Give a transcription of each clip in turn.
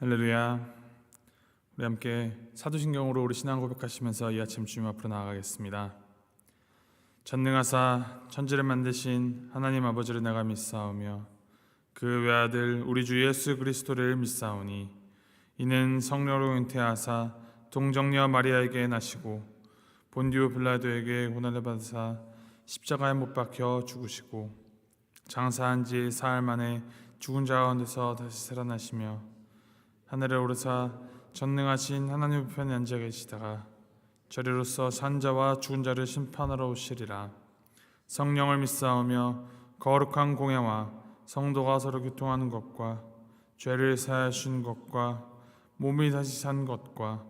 할렐루야. 우리 함께 사도신경으로 우리 신앙 고백하시면서 이 아침 주님 앞으로 나아가겠습니다. 전능하사 천지를 만드신 하나님 아버지를 내가 믿사오며 그 외아들 우리 주 예수 그리스도를 믿사오니 이는 성령으로 잉태하사 동정녀 마리아에게 나시고 본디오 빌라도에게 고난을 받으사 십자가에 못 박혀 죽으시고 장사한 지 사흘 만에 죽은 자 가운데서 다시 살아나시며 하늘에 오르사 전능하신 하나님 우편에 앉아 계시다가 저리로서 산 자와 죽은 자를 심판하러 오시리라. 성령을 믿사오며 거룩한 공예와 성도가 서로 교통하는 것과 죄를 사하신 것과 몸이 다시 산 것과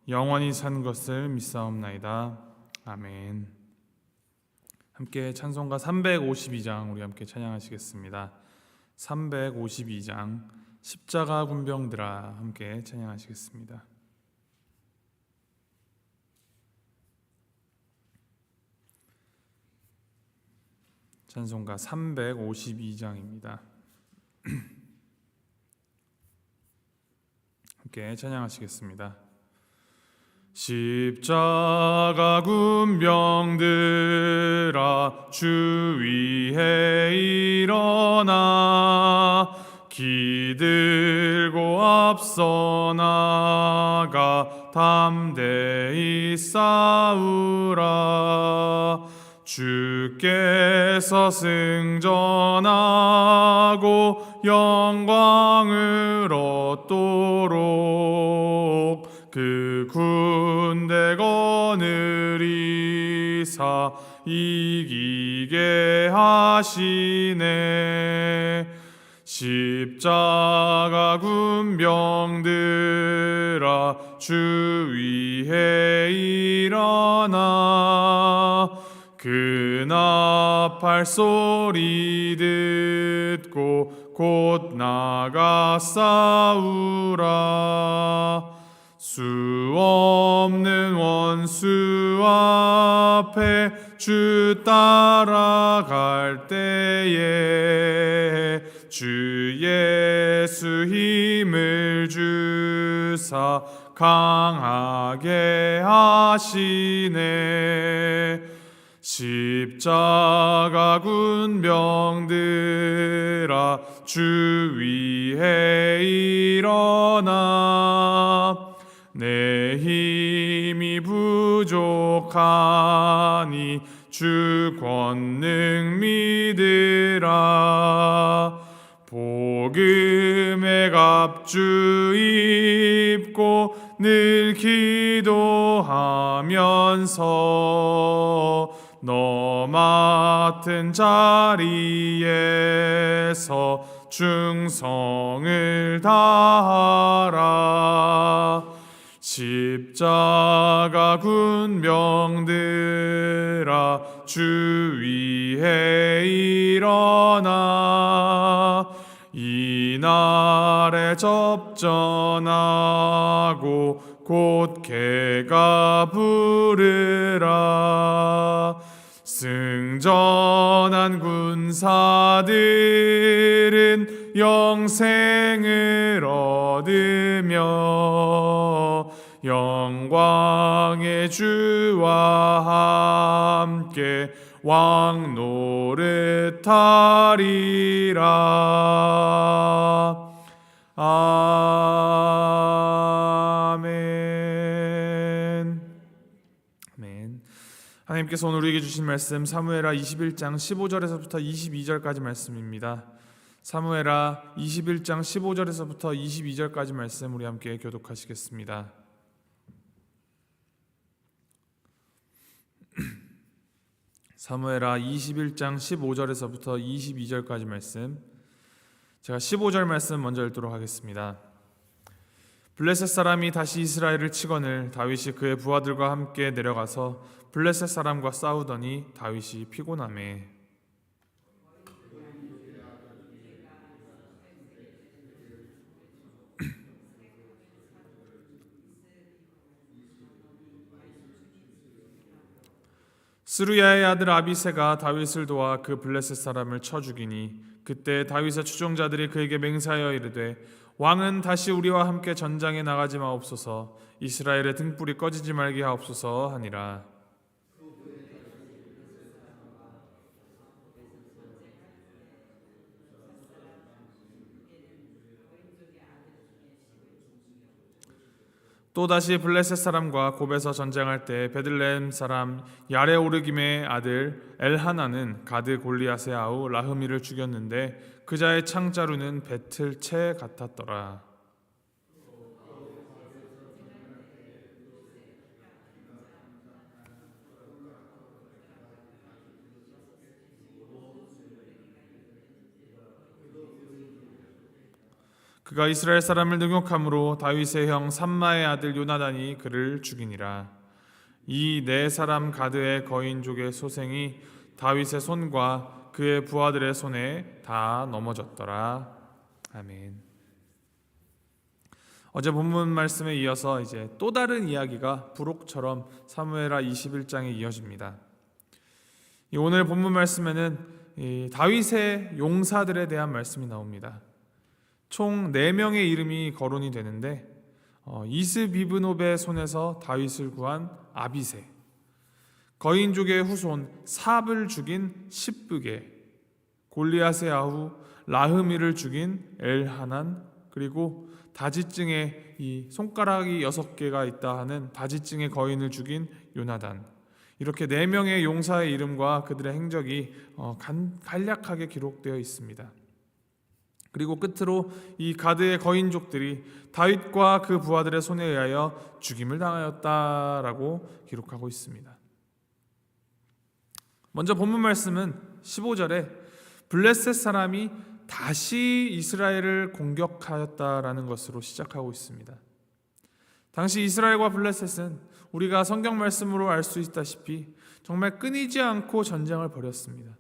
영원히 산 것을 믿사옵나이다. 아멘. 함께 찬송가 352장 우리 함께 찬양하시겠습니다. 352장 십자가 군병들아 함께 찬양하시겠습니다. 찬송가 352장입니다. 함께 찬양하시겠습니다. 십자가 군병들아 주 위에 일어나 기들고 앞서 나가 담대히 싸우라. 주께서 승전하고 영광을 얻도록 그 군대 거느리사 이기게 하시네. 십자가 군병들아 주 위에 일어나 그 나팔 소리 듣고 곧 나가 싸우라. 수 없는 원수 앞에 주 따라갈 때에 주 예수 힘을 주사 강하게 하시네. 십자가 군병들아 주 위에 일어나 내 힘이 부족하니 주 권능 믿으라. 복음의 갑주 입고 늘 기도하면서 너 맡은 자리에서 충성을 다하라. 십자가 군병들아 주 위에 일어나 이날에 접전하고 곧 개가 부르라. 승전한 군사들은 영생을 얻으며 영광의 주와 함께 왕 노릇하리라. 아멘. 아멘. 하나님께서 오늘 우리에게 주신 말씀 사무엘하 21장 15절에서부터 22절까지 말씀입니다. 사무엘하 21장 15절에서부터 22절까지 말씀 우리 함께 교독하시겠습니다. 사무엘하 21장 15절에서부터 22절까지 말씀, 제가 15절 말씀 먼저 읽도록 하겠습니다. 블레셋 사람이 다시 이스라엘을 치거늘 다윗이 그의 부하들과 함께 내려가서 블레셋 사람과 싸우더니 다윗이 피곤하매 스루야의 아들 아비새가 다윗을 도와 그 블레셋 사람을 쳐 죽이니 그때 다윗의 추종자들이 그에게 맹세하여 이르되 왕은 다시 우리와 함께 전장에 나가지 마옵소서. 이스라엘의 등불이 꺼지지 말게 하옵소서 하니라. 또다시 블레셋 사람과 곱에서 전쟁할 때 베들레헴 사람 야레오르김의 아들 엘하나는 가드 골리앗의 아우 라흐미를 죽였는데 그자의 창자루는 배틀 채 같았더라. 그가 이스라엘 사람을 능욕함으로 다윗의 형 삼마의 아들 요나단이 그를 죽이니라. 이 네 사람 가드의 거인족의 소생이 다윗의 손과 그의 부하들의 손에 다 넘어졌더라. 아멘. 어제 본문 말씀에 이어서 이제 또 다른 이야기가 부록처럼 사무엘하 21장에 이어집니다. 오늘 본문 말씀에는 다윗의 용사들에 대한 말씀이 나옵니다. 총 4명의 이름이 거론이 되는데 이스비브노베의 손에서 다윗을 구한 아비새, 거인족의 후손 삽을 죽인 십브게, 골리앗의 아우 라흐미를 죽인 엘하난, 그리고 다지증에 이 손가락이 6개가 있다 하는 다지증의 거인을 죽인 요나단, 이렇게 4명의 용사의 이름과 그들의 행적이 간략하게 기록되어 있습니다. 그리고 끝으로 이 가드의 거인족들이 다윗과 그 부하들의 손에 의하여 죽임을 당하였다라고 기록하고 있습니다. 먼저 본문 말씀은 15절에 블레셋 사람이 다시 이스라엘을 공격하였다라는 것으로 시작하고 있습니다. 당시 이스라엘과 블레셋은 우리가 성경 말씀으로 알 수 있다시피 정말 끊이지 않고 전쟁을 벌였습니다.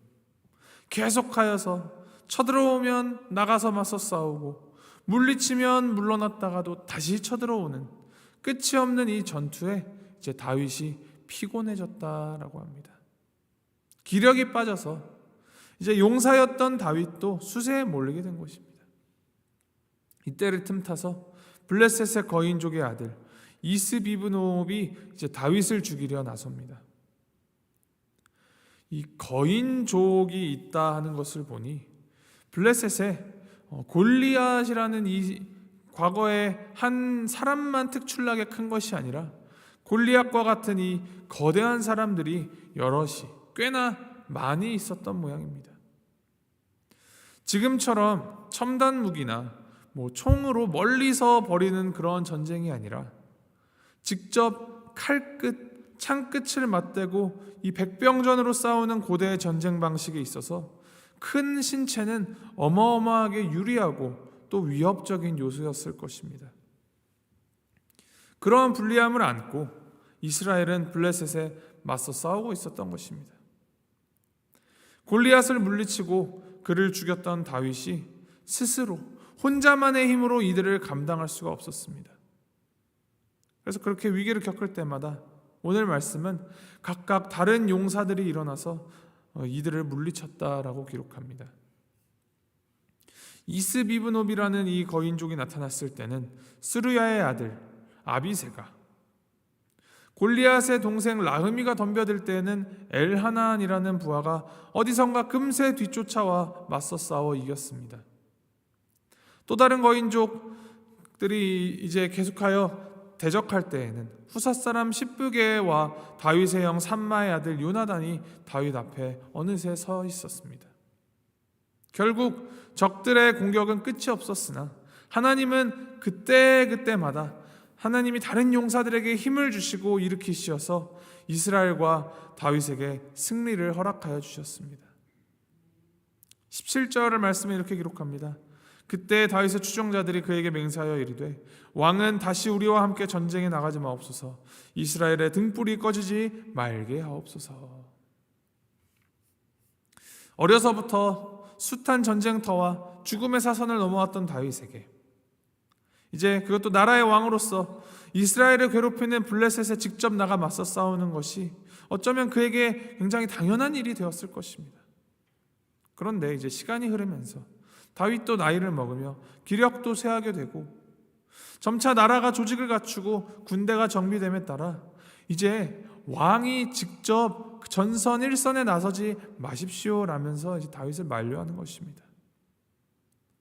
계속하여서 쳐들어오면 나가서 맞서 싸우고 물리치면 물러났다가도 다시 쳐들어오는 끝이 없는 이 전투에 이제 다윗이 피곤해졌다라고 합니다. 기력이 빠져서 이제 용사였던 다윗도 수세에 몰리게 된 것입니다. 이때를 틈타서 블레셋의 거인족의 아들 이스비브노비 이제 다윗을 죽이려 나섭니다. 이 거인족이 있다 하는 것을 보니 블레셋에 골리앗이라는 이 과거에 한 사람만 특출나게 큰 것이 아니라 골리앗과 같은 이 거대한 사람들이 여럿이 꽤나 많이 있었던 모양입니다. 지금처럼 첨단 무기나 총으로 멀리서 벌이는 그런 전쟁이 아니라 직접 칼끝, 창끝을 맞대고 이 백병전으로 싸우는 고대의 전쟁 방식에 있어서 큰 신체는 어마어마하게 유리하고 또 위협적인 요소였을 것입니다. 그러한 불리함을 안고 이스라엘은 블레셋에 맞서 싸우고 있었던 것입니다. 골리앗을 물리치고 그를 죽였던 다윗이 스스로 혼자만의 힘으로 이들을 감당할 수가 없었습니다. 그래서 그렇게 위기를 겪을 때마다 오늘 말씀은 각각 다른 용사들이 일어나서 이들을 물리쳤다라고 기록합니다. 이스비브노비라는 이 거인족이 나타났을 때는 스루야의 아들 아비새가, 골리앗의 동생 라흐미가 덤벼들 때에는 엘하난이라는 부하가 어디선가 금세 뒤쫓아와 맞서 싸워 이겼습니다. 또 다른 거인족들이 이제 계속하여 대적할 때에는 후사 사람 십브게와 다윗의 형 삼마의 아들 요나단이 다윗 앞에 어느새 서 있었습니다. 결국 적들의 공격은 끝이 없었으나 하나님은 그때마다 하나님이 다른 용사들에게 힘을 주시고 일으키셔서 이스라엘과 다윗에게 승리를 허락하여 주셨습니다. 17절의 말씀에 이렇게 기록합니다. 그때 다윗의 추종자들이 그에게 맹세하여 이르되 왕은 다시 우리와 함께 전쟁에 나가지 마옵소서. 이스라엘의 등불이 꺼지지 말게 하옵소서. 어려서부터 숱한 전쟁터와 죽음의 사선을 넘어왔던 다윗에게 이제 그것도 나라의 왕으로서 이스라엘을 괴롭히는 블레셋에 직접 나가 맞서 싸우는 것이 어쩌면 그에게 굉장히 당연한 일이 되었을 것입니다. 그런데 이제 시간이 흐르면서 다윗도 나이를 먹으며 기력도 쇠하게 되고 점차 나라가 조직을 갖추고 군대가 정비됨에 따라 이제 왕이 직접 전선 일선에 나서지 마십시오라면서 이제 다윗을 만류하는 것입니다.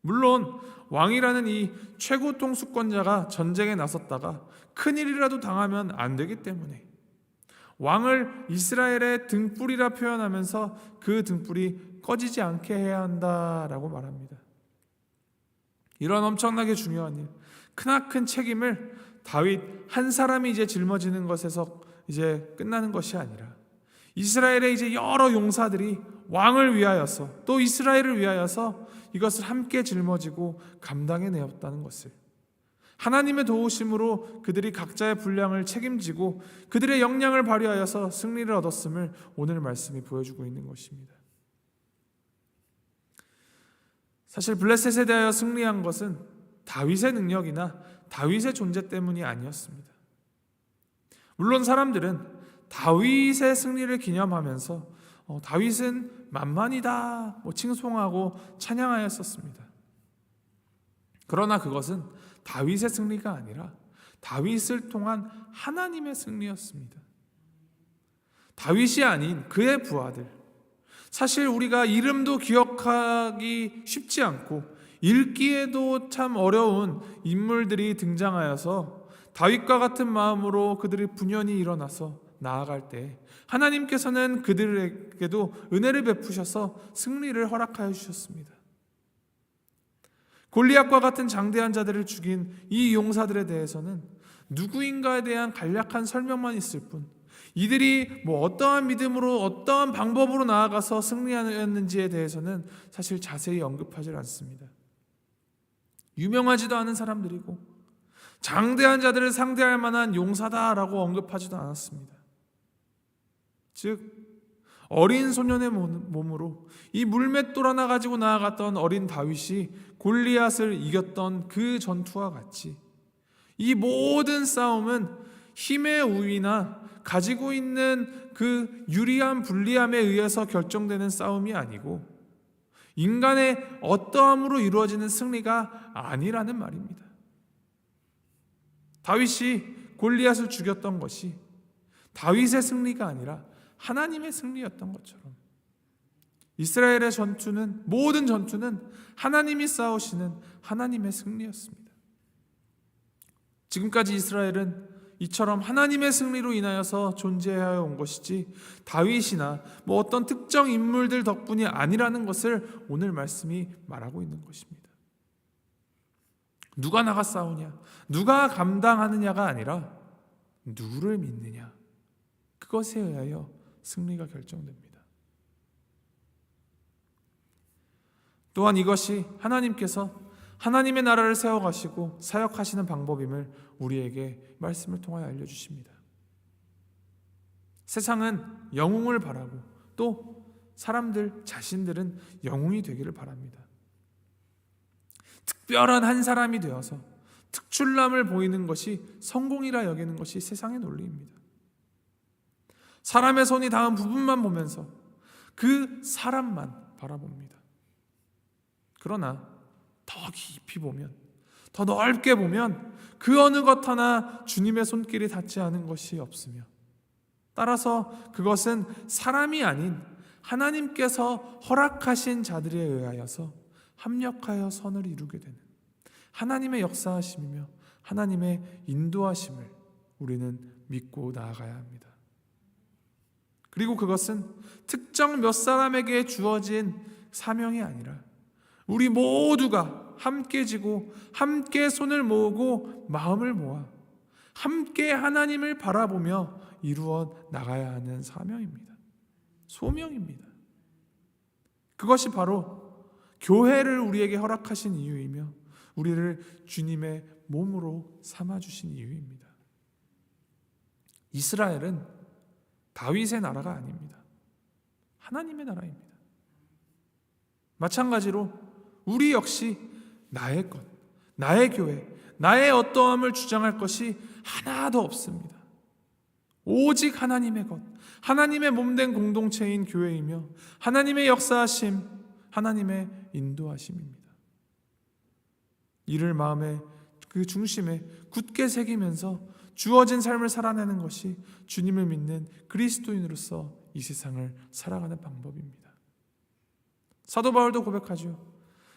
물론 왕이라는 이 최고 통수권자가 전쟁에 나섰다가 큰일이라도 당하면 안 되기 때문에 왕을 이스라엘의 등불이라 표현하면서 그 등불이 꺼지지 않게 해야 한다라고 말합니다. 이런 엄청나게 중요한 일, 크나큰 책임을 다윗 한 사람이 이제 짊어지는 것에서 이제 끝나는 것이 아니라 이스라엘의 이제 여러 용사들이 왕을 위하여서 또 이스라엘을 위하여서 이것을 함께 짊어지고 감당해내었다는 것을, 하나님의 도우심으로 그들이 각자의 분량을 책임지고 그들의 역량을 발휘하여서 승리를 얻었음을 오늘 말씀이 보여주고 있는 것입니다. 사실 블레셋에 대하여 승리한 것은 다윗의 능력이나 다윗의 존재 때문이 아니었습니다. 물론 사람들은 다윗의 승리를 기념하면서 다윗은 만만이다 칭송하고 찬양하였었습니다. 그러나 그것은 다윗의 승리가 아니라 다윗을 통한 하나님의 승리였습니다. 다윗이 아닌 그의 부하들, 사실 우리가 이름도 기억하기 쉽지 않고 읽기에도 참 어려운 인물들이 등장하여서 다윗과 같은 마음으로 그들이 분연히 일어나서 나아갈 때 하나님께서는 그들에게도 은혜를 베푸셔서 승리를 허락하여 주셨습니다. 골리앗과 같은 장대한 자들을 죽인 이 용사들에 대해서는 누구인가에 대한 간략한 설명만 있을 뿐, 이들이 어떠한 믿음으로 어떠한 방법으로 나아가서 승리하였는지에 대해서는 사실 자세히 언급하지 않습니다. 유명하지도 않은 사람들이고 장대한 자들을 상대할 만한 용사다라고 언급하지도 않았습니다. 즉 어린 소년의 몸으로 이 물맷돌 하나 가지고 나아갔던 어린 다윗이 골리앗을 이겼던 그 전투와 같이 이 모든 싸움은 힘의 우위나 가지고 있는 그 유리함 불리함에 의해서 결정되는 싸움이 아니고 인간의 어떠함으로 이루어지는 승리가 아니라는 말입니다. 다윗이 골리앗을 죽였던 것이 다윗의 승리가 아니라 하나님의 승리였던 것처럼 이스라엘의 전투는, 모든 전투는 하나님이 싸우시는 하나님의 승리였습니다. 지금까지 이스라엘은 이처럼 하나님의 승리로 인하여서 존재하여 온 것이지 다윗이나 어떤 특정 인물들 덕분이 아니라는 것을 오늘 말씀이 말하고 있는 것입니다. 누가 나가 싸우냐, 누가 감당하느냐가 아니라 누구를 믿느냐, 그것에 의하여 승리가 결정됩니다. 또한 이것이 하나님께서 하나님의 나라를 세워가시고 사역하시는 방법임을 우리에게 말씀을 통하여 알려주십니다. 세상은 영웅을 바라고 또 사람들 자신들은 영웅이 되기를 바랍니다. 특별한 한 사람이 되어서 특출남을 보이는 것이 성공이라 여기는 것이 세상의 논리입니다. 사람의 손이 닿은 부분만 보면서 그 사람만 바라봅니다. 그러나 더 깊이 보면, 더 넓게 보면 그 어느 것 하나 주님의 손길이 닿지 않은 것이 없으며, 따라서 그것은 사람이 아닌 하나님께서 허락하신 자들에 의하여서 합력하여 선을 이루게 되는 하나님의 역사하심이며 하나님의 인도하심을 우리는 믿고 나아가야 합니다. 그리고 그것은 특정 몇 사람에게 주어진 사명이 아니라 우리 모두가 함께 지고 함께 손을 모으고 마음을 모아 함께 하나님을 바라보며 이루어 나가야 하는 사명입니다. 소명입니다. 그것이 바로 교회를 우리에게 허락하신 이유이며 우리를 주님의 몸으로 삼아주신 이유입니다. 이스라엘은 다윗의 나라가 아닙니다. 하나님의 나라입니다. 마찬가지로 우리 역시 나의 것, 나의 교회, 나의 어떠함을 주장할 것이 하나도 없습니다. 오직 하나님의 것, 하나님의 몸된 공동체인 교회이며 하나님의 역사하심, 하나님의 인도하심입니다. 이를 마음의 그 중심에 굳게 새기면서 주어진 삶을 살아내는 것이 주님을 믿는 그리스도인으로서 이 세상을 살아가는 방법입니다. 사도 바울도 고백하죠.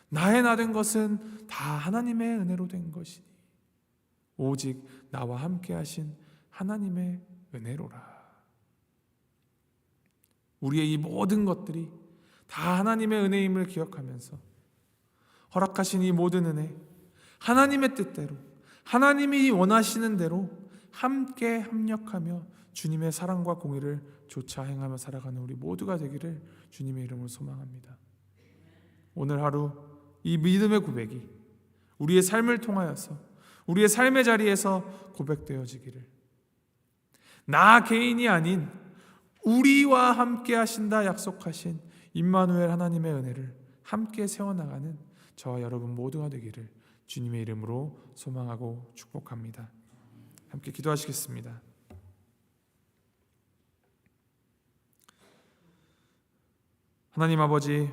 나의 나 된 것은 다 하나님의 은혜로 된 것이니 오직 나와 함께 하신 하나님의 은혜로라. 우리의 이 모든 것들이 다 하나님의 은혜임을 기억하면서 허락하신 이 모든 은혜, 하나님의 뜻대로, 하나님이 원하시는 대로 함께 협력하며 주님의 사랑과 공의를 조차 행하며 살아가는 우리 모두가 되기를 주님의 이름으로 소망합니다. 오늘 하루 이 믿음의 고백이 우리의 삶을 통하여서 우리의 삶의 자리에서 고백되어지기를, 나 개인이 아닌 우리와 함께 하신다 약속하신 임마누엘 하나님의 은혜를 함께 세워나가는 저와 여러분 모두가 되기를 주님의 이름으로 소망하고 축복합니다. 함께 기도하시겠습니다. 하나님 아버지,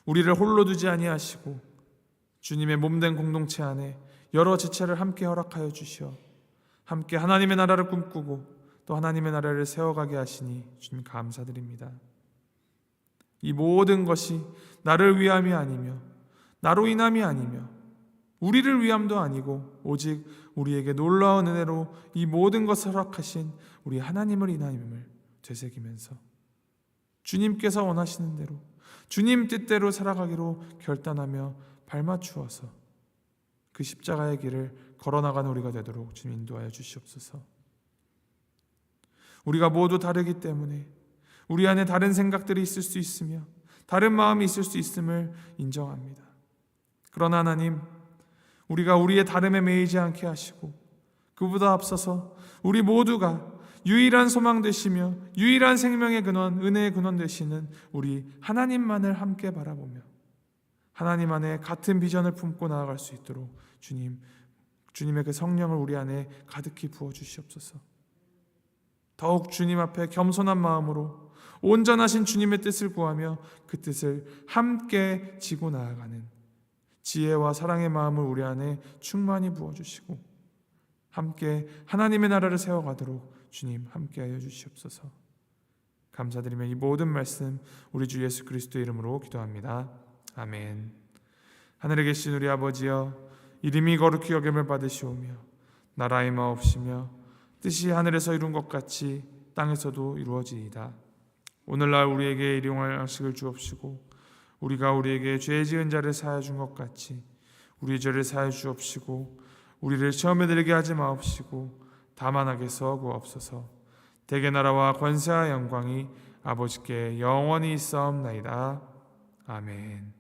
우리를 홀로 두지 아니하시고 주님의 몸된 공동체 안에 여러 지체를 함께 허락하여 주시어 함께 하나님의 나라를 꿈꾸고 또 하나님의 나라를 세워가게 하시니 주님 감사드립니다. 이 모든 것이 나를 위함이 아니며 나로 인함이 아니며 우리를 위함도 아니고 오직 우리에게 놀라운 은혜로 이 모든 것을 허락하신 우리 하나님을 인함임을 되새기면서 주님께서 원하시는 대로 주님 뜻대로 살아가기로 결단하며 발맞추어서 그 십자가의 길을 걸어나가는 우리가 되도록 주님 인도하여 주시옵소서. 우리가 모두 다르기 때문에 우리 안에 다른 생각들이 있을 수 있으며 다른 마음이 있을 수 있음을 인정합니다. 그러나 하나님, 우리가 우리의 다름에 매이지 않게 하시고 그보다 앞서서 우리 모두가 유일한 소망 되시며 유일한 생명의 근원, 은혜의 근원 되시는 우리 하나님만을 함께 바라보며 하나님 안에 같은 비전을 품고 나아갈 수 있도록 주님의 그 성령을 우리 안에 가득히 부어주시옵소서. 더욱 주님 앞에 겸손한 마음으로 온전하신 주님의 뜻을 구하며 그 뜻을 함께 지고 나아가는 지혜와 사랑의 마음을 우리 안에 충만히 부어주시고 함께 하나님의 나라를 세워가도록 주님 함께하여 주시옵소서. 감사드리며 이 모든 말씀 우리 주 예수 그리스도의 이름으로 기도합니다. 아멘. 하늘에 계신 우리 아버지여, 이름이 거룩히 여김을 받으시오며 나라의 마옵시며 뜻이 하늘에서 이룬 것 같이 땅에서도 이루어지이다. 오늘날 우리에게 일용할 양식을 주옵시고 우리가 우리에게 죄 지은 자를 사하여 준 것 같이 우리 죄를 사하여 주옵시고 우리를 시험에 들게 하지 마옵시고 다만 악에서 구하옵소서. 대개 나라와 권세와 영광이 아버지께 영원히 있사옵나이다. 아멘.